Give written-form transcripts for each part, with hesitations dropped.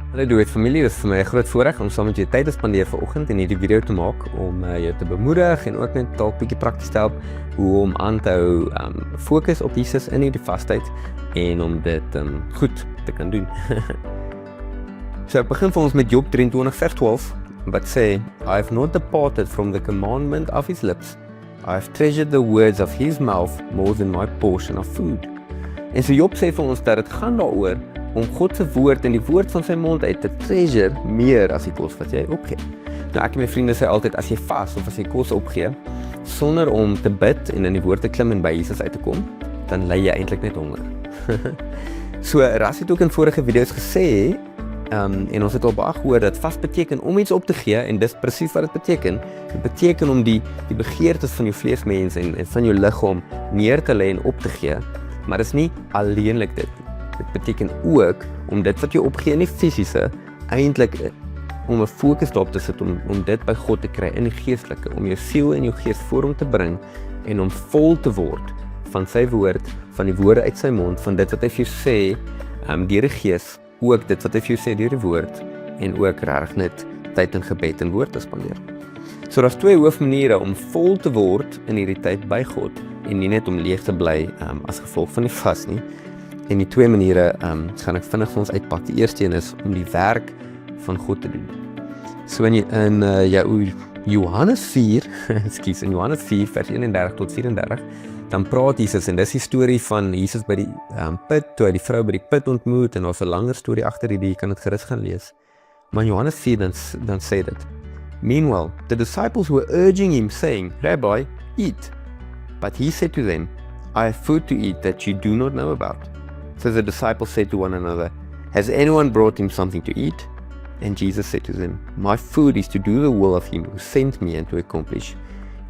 Hallo Doet familie, dit is vir my 'n groot voorreg om saam met jou tyd te spandeer vanoggend en hierdie video te maak om jou te bemoedig en ook net dalk bietjie prakties te help hoe om aan te hou fokus op Jesus in hierdie vastyd en om dit goed te kan doen. So begin vir ons met Job 23 vers 12 wat sê, I have not departed from the commandment of his lips. I have treasured the words of his mouth more than my portion of food. En so Job sê vir ons dat dit gaan daaroor om God se woord en die woord van sy mond uit te treasure meer as die kos wat jy opgee. Nou ek en my vriende sê altyd as jy vas of as jy kos opgee sonder om te bid en in die woord te klim en by Jesus uit te kom, dan ly jy eintlik net honger. So Ras het ook in vorige video's gesê en ons het al baie gehoor dat vas beteken om iets op te gee en dis presies wat dit beteken. Dit beteken om die begeertes van jou vleesmens en van jou liggaam neer te lê en op te gee, maar dis nie alleenlik dit. Dit beteken ook om dit wat jy opgee in die fisiese eintlik om 'n fokus daarop te sit om dit by God te kry in die geestelike, om jou siel en jou gees voor hom te bring en om vol te word van sy woord, van die woorde uit sy mond, van dit wat hy vir jou sê deur die gees, ook dit wat hy vir jou sê deur die woord en ook regtig net tyd in gebed en woord te spandeer. So daar's twee hoofmaniere om vol te word in hierdie tyd by God en nie net om leeg te bly as gevolg van die vas nie. En die twee maniere gaan ek vinnig vir ons uitpak. Die eerste een is om die werk van God te doen. So in Johannes 4, in Johannes 4 vers 31 tot 34, dan praat Jesus en dis die storie van Jesus by die put, toe hy die vrou by die put ontmoet en daar's 'n langer storie agter hierdie, jy kan dit gerus gaan lees. Maar in Johannes 4 dan sê dit, Meanwhile, the disciples were urging him saying, Rabbi, eat. But he said to them, I have food to eat that you do not know about. So the disciples said to one another, Has anyone brought him something to eat? And Jesus said to them, My food is to do the will of him who sent me and to accomplish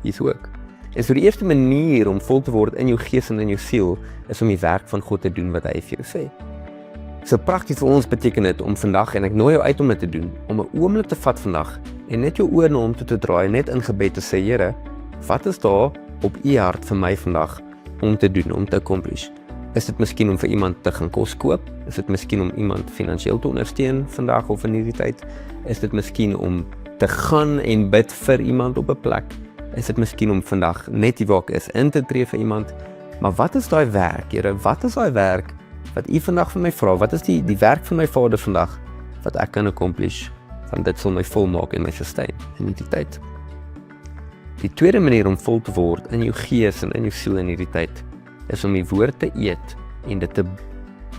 his work. En so die eerste manier om vol te word in jou gees en in jou siel, is om die werk van God te doen wat hy vir jou sê. So prakties vir ons beteken dit om vandag, en ek nooi jou uit om dit te doen, om 'n oomblik te vat vandag, en net jou oë na hom toe te draai, net in gebed te sê, Here, wat is daar op u hart vir my vandag, om te doen, om te accomplish? Is dit miskien om vir iemand te gaan kos koop? Is dit miskien om iemand finansiëel te ondersteun vandag of in hierdie tyd? Is dit miskien om te gaan en bid vir iemand op 'n plek? Is dit miskien om vandag net die waar ek is in te tree vir iemand? Maar wat is daai werk, Here? Wat is daai werk wat u vandag van my vra? Wat is die werk van my Vader vandag wat ek kan accomplish? Want dit sal my volmaak en my sustain in hierdie tyd. Die tweede manier om vol te word in jou gees en in jou siel in hierdie tyd is om die woord te eet en dit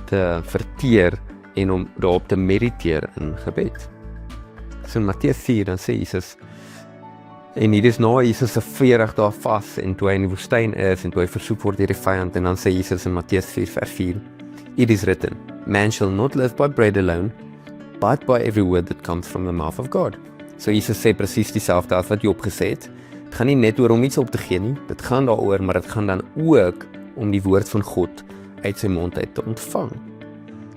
te verteer en om daarop te mediteer in gebed. So in Matteus 4 dan sê Jesus, en hier is na Jesus se 40 dae vas en toe hy in die woestyn is en toe hy versoek word deur die vyand en dan sê Jesus in Matteus 4 vers 4, It is written, Man shall not live by bread alone, but by every word that comes from the mouth of God. So Jesus sê presies dieselfde as wat Job gesê het. Dit gaan nie net oor om iets op te gee nie, dit gaan daaroor, maar dit gaan dan ook om die woord van God uit sy mond uit te ontvang.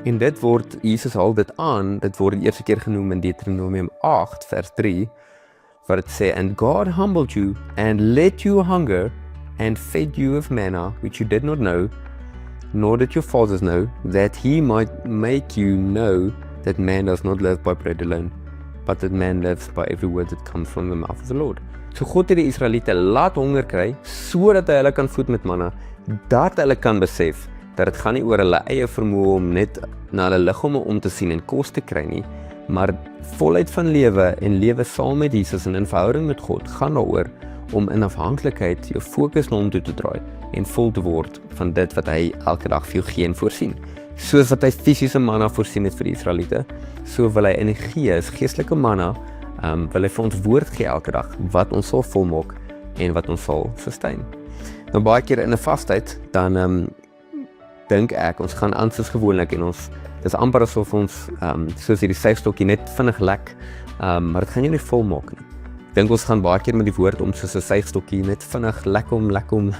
En dit word, Jesus haal dit aan, dit word die eerste keer genoem in Deuteronomium 8 vers 3, waar het sê, And God humbled you and let you hunger and fed you with manna, which you did not know, nor did your fathers know, that he might make you know that man does not live by bread alone, but that man lives by every word that comes from the mouth of the Lord. So God het die Israeliete laat honger kry, sodat hy hulle kan voed met manna, dat hulle kan besef, dat het gaan nie oor hulle eie vermoë om net na hulle liggame om te sien en kos te kry nie, maar volheid van lewe en lewe saam met Jesus en in verhouding met God, gaan daaroor om in afhanklikheid jou fokus na hom toe te draai en vol te word van dit wat hy elke dag vir jou gee en voorsien. Soos wat hy fisiese manna voorsien het vir die Israeliete, so wil hy in die gees, geestelike manna, wil hy vir ons woord gee elke dag, wat ons sal volmaak en wat ons sal sustain. Nou baie keer in 'n vastyd, dan dink ek, ons gaan aan soos gewoonlik en dis amper asof ons, soos hierdie suigstokkie net vinnig lek, maar dit gaan jou nie volmaak nie. Ek dink ons gaan baie keer met die woord om soos 'n suigstokkie net vinnig lek om,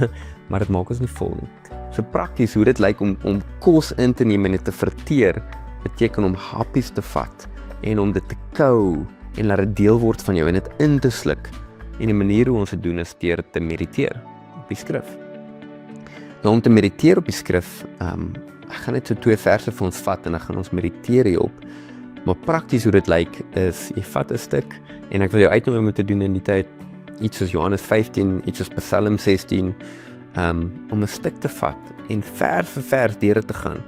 maar dit maak ons nie vol nie. So prakties hoe dit lyk om kos in te neem en dit te verteer, beteken om happies te vat en om dit te kou en laat dit deel word van jou en dit in te sluk. En die manier hoe ons dit doen is deur te mediteer op die skrif. Nou om te mediteer op die skrif, ek gaan net so 2 verse vir ons vat en dan gaan ons mediteer hierop. Maar prakties hoe dit lyk is, jy vat 'n stuk en ek wil jou uitnooi om te doen in die tyd iets soos Johannes 15, iets soos Psalm 16, om 'n stuk te vat en vers vir vers deur dit te gaan,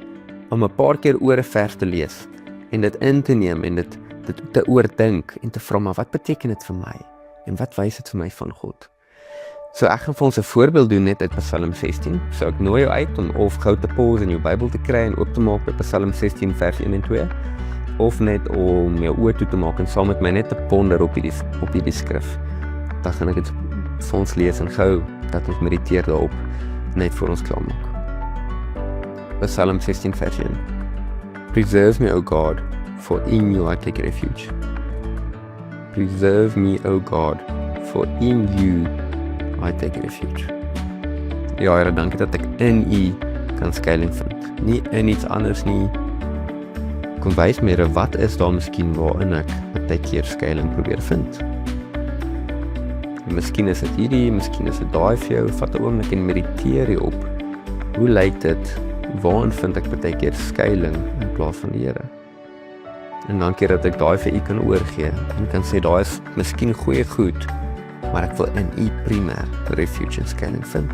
om 'n paar keer oor 'n vers te lees en dit in te neem en dit te oordink en te vra, maar wat beteken dit vir my en wat wys dit vir my van God? So ek gaan vir ons 'n voorbeeld doen net uit Psalm 16. So ek nooi jou uit om of gou te pause in jou Bybel te kry en oop te maak by Psalm 16 vers 1 en 2, of net om jou oë toe te maak en saam met my net te ponder op hierdie skrif. Dan gaan ek dit vir ons lees en gou dat ons mediteer daarop net voor ons klaar maak. Psalm 16 vers 1. Preserve me, O God, for in you I take refuge. Preserve me, O God, for in you I take refuge. Ja, Here, dankie dat ek in U kan skuilings vind. Nie in iets anders nie. Kom wys my, Here, wat is daar miskien waarin ek baie keer skuilings probeer vind. Miskien is dit hierdie, miskien is dit daai vir jou. Vat 'n oomblik en mediteer hierop. Hoe lyk dit? Waarin vind ek baie keer skuilings in plaas van die Here? En dankie dat ek daai vir U kan oorgee en kan sê daai is miskien goeie goed, maar ek wil in U primêr refuge en skuilings vind.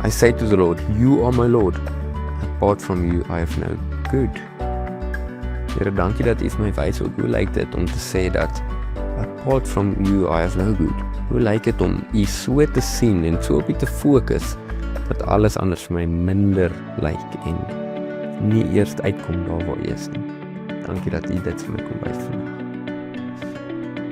I say to the Lord, You are my Lord. Apart from you I have no good. Here, dankie dat U vir my wys hoe lyk dit om te sê dat apart from you I have no good. Hoe lyk dit om U so te sien en so op U te fokus dat alles anders vir my minder lyk en nie eers uitkom daar waar U is nie. Dankie dat U dit vir my kom wys vandag.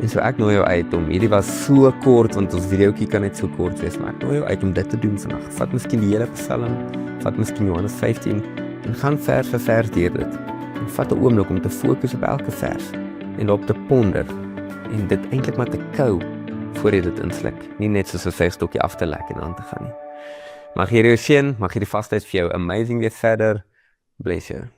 En so ek nooi jou uit om, hierdie was so kort, want ons videoetjie kan net so kort wees, maar ek nooi jou uit om dit te doen vandag. Vat miskien die hele Psalm, vat miskien Johannes 15, en gaan vers vir vers deur dit. En vat 'n oomblik om te fokus op elke vers, en op te ponder, en dit eintlik maar te kou, voor jy dit insluk. Nie net soos 'n vegstokkie af te lek en aan te gaan nie. Mag hierdie jou seën, mag hierdie vastheid vir jou amazing wees verder. Bless you.